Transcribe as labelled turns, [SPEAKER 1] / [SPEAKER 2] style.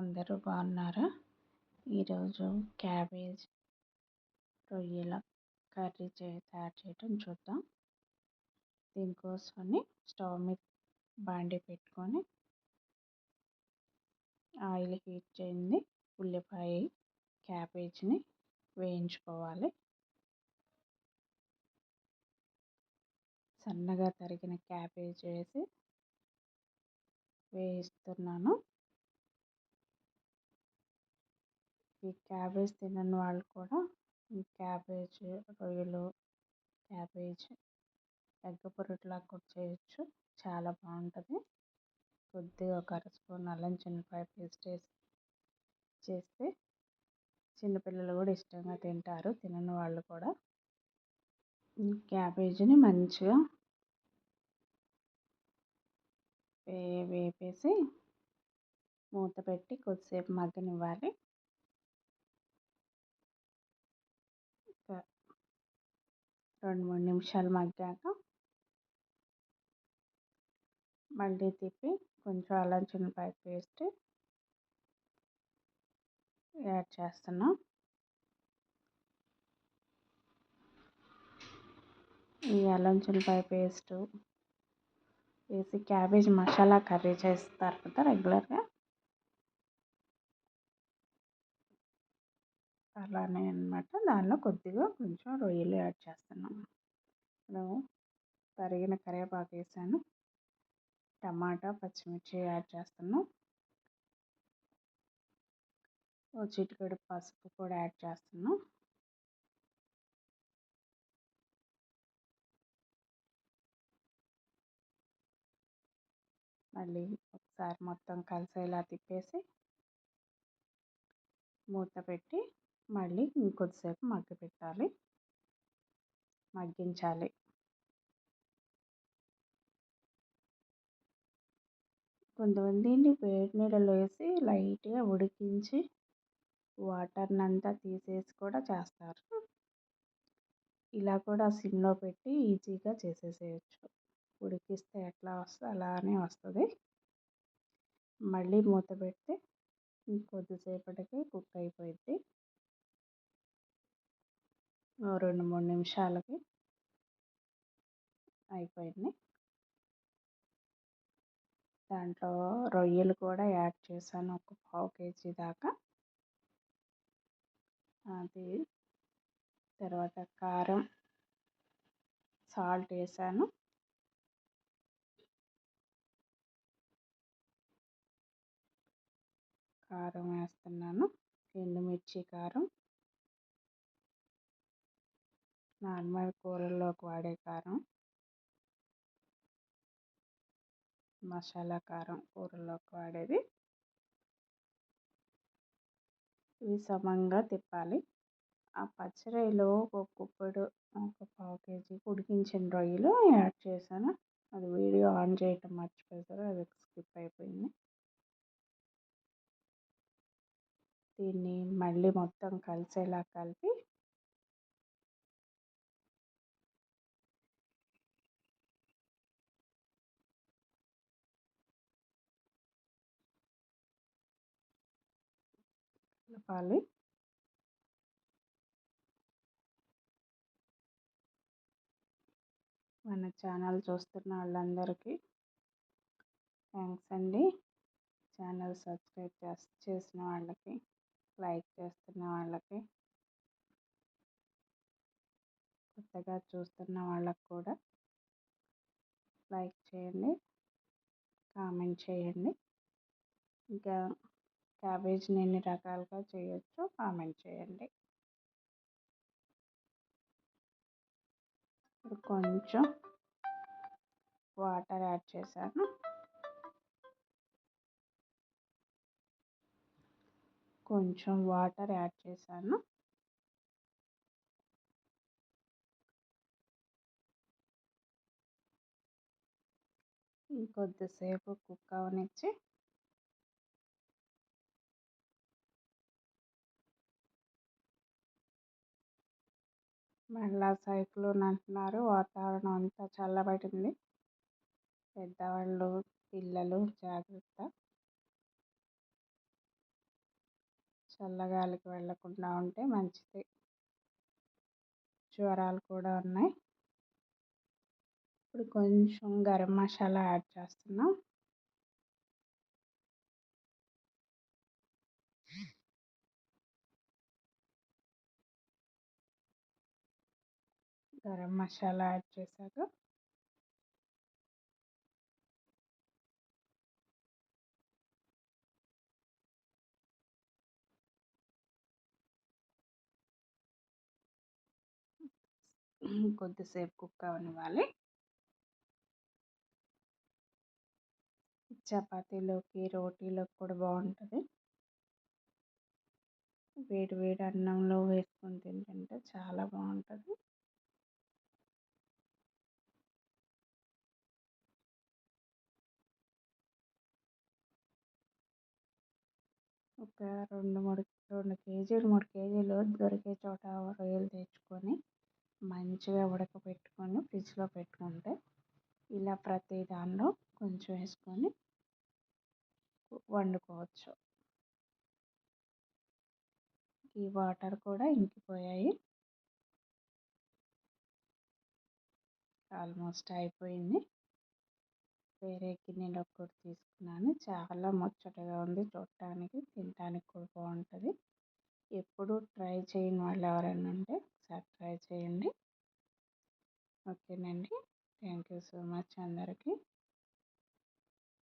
[SPEAKER 1] అందరూ బాగున్నారా? ఈరోజు క్యాబేజ్ రొయ్యల కర్రీ తయారు చేయడం చూద్దాం. దీనికోసమని స్టవ్ మీద బాండీ పెట్టుకొని ఆయిల్ హీట్ చేయండి. ఉల్లిపాయ క్యాబేజ్ని వేయించుకోవాలి. సన్నగా తరిగిన క్యాబేజ్ వేసి వేయిస్తున్నాను. ఈ క్యాబేజ్ తినని వాళ్ళు కూడా ఈ క్యాబేజ్ రొయ్యలు, క్యాబేజ్ ఎగ్ పొరట్లాగా కూడా చేయొచ్చు. చాలా బాగుంటుంది. కొద్దిగా ఒక అర స్పూన్ అల్లం చిన్నపాయ పేస్ట్ వేసి చేస్తే చిన్నపిల్లలు కూడా ఇష్టంగా తింటారు, తినని వాళ్ళు కూడా. క్యాబేజీని మంచిగా వేపేసి మూత పెట్టి కొద్దిసేపు మగ్గనివ్వాలి. 2-3 నిమిషాలు మగ్గాక మళ్ళీ తిప్పి కొంచెం అల్లం చిన్నపాయ పేస్ట్ యాడ్ చేస్తున్నాం. ఈ అల్లం చిన్నపాయ పేస్ట్ వేసి క్యాబేజ్ మసాలా కర్రీ చేస్తారు కదా రెగ్యులర్గా, అలానే అన్నమాట. దానిలో కొద్దిగా కొంచెం రొయ్యలు యాడ్ చేస్తున్నాం. ఇప్పుడు తరిగిన కరివేపాకు వేసాను, టమాటా పచ్చిమిర్చి యాడ్ చేస్తున్నాం, చిటికెడు పసుపు కూడా యాడ్ చేస్తున్నాం. మళ్ళీ ఒకసారి మొత్తం కలిసేలా తిప్పేసి మూత పెట్టి మళ్ళీ ఇంకొద్దిసేపు మగ్గించాలి. కొంతమంది వేడి నీళ్ళలో వేసి లైట్గా ఉడికించి వాటర్ని అంతా తీసేసి కూడా చేస్తారు. ఇలా కూడా సిమ్లో పెట్టి ఈజీగా చేసేసేయచ్చు. ఉడికిస్తే ఎట్లా వస్తుందో అలానే వస్తుంది. మళ్ళీ మూత పెడితే ఇంకొద్దిసేపటికి కుక్ అయిపోయింది. 2-3 నిమిషాలకి అయిపోయింది. దాంట్లో రొయ్యలు కూడా యాడ్ చేశాను, ఒక 1/2 కేజీ దాకా. అది తర్వాత కారం, సాల్ట్ వేసాను. కారం వేస్తున్నాను, ఎండుమిర్చి కారం, నార్మల్ కూరల్లోకి వాడే కారం, మసాలా కారం కూరల్లోకి వాడేది. ఇవి సమంగా తిప్పాలి. ఆ పచ్చిరొయ్యలో ఒక 1/2 కేజీ ఉడికించిన రొయ్యలు యాడ్ చేశాను. అది వీడియో ఆన్ చేయటం మర్చిపోయారు, అది స్కిప్ అయిపోయింది. దీన్ని మళ్ళీ మొత్తం కలిసేలా కలిపి కలపాలి. మన ఛానల్ చూస్తున్న వాళ్ళందరికీ థ్యాంక్స్ అండి. ఛానల్ సబ్స్క్రైబ్ చేసిన వాళ్ళకి, లైక్ చేస్తున్న వాళ్ళకి, కొత్తగా చూస్తున్న వాళ్ళకి కూడా లైక్ చేయండి, కామెంట్ చేయండి. ఇంకా క్యాబేజ్ని ఎన్ని రకాలుగా చేయొచ్చో కామెంట్ చేయండి. ఇప్పుడు కొంచెం వాటర్ యాడ్ చేశాను. ఇంకొద్దిసేపు కుక్ అవనిచ్చి మళ్ళా సైక్లోన్ అంటున్నారు, వాతావరణం అంతా చల్లబడింది. పెద్దవాళ్ళు, పిల్లలు జాగ్రత్త. చల్లగాలికి వెళ్ళకుండా ఉంటే మంచిది. జ్వరాలు కూడా ఉన్నాయి. ఇప్పుడు కొంచెం గరం మసాలా యాడ్ చేస్తున్నాం. గరం మసాలా యాడ్ చేశాక కొద్దిసేపు కుక్ అవ్వనివ్వాలి. చపాతీలోకి రోటీలోకి కూడా బాగుంటుంది. వేడి వేడి అన్నంలో వేసుకొని తింటుంటే చాలా బాగుంటుంది. ఒక 2 కేజీలు 3 కేజీలు దొరికే చోట రొయ్యలు తెచ్చుకొని మంచిగా ఉడకపెట్టుకొని ఫ్రిడ్జ్లో పెట్టుకుంటే ఇలా ప్రతి దానిలో కొంచెం వేసుకొని వండుకోవచ్చు. ఈ వాటర్ కూడా ఇంకిపోయాయి. ఆల్మోస్ట్ అయిపోయింది. వేరే గిన్నెలోకి కూడా తీసుకున్నాను. చాలా ముచ్చటగా ఉంది చూడటానికి, తినటానికి కూడా బాగుంటుంది. ఎప్పుడు ట్రై చేయని వాళ్ళు ఎవరైనా ఉంటే ఒకసారి ట్రై చేయండి. ఓకేనండి. థ్యాంక్ యూ సో మచ్ అందరికీ.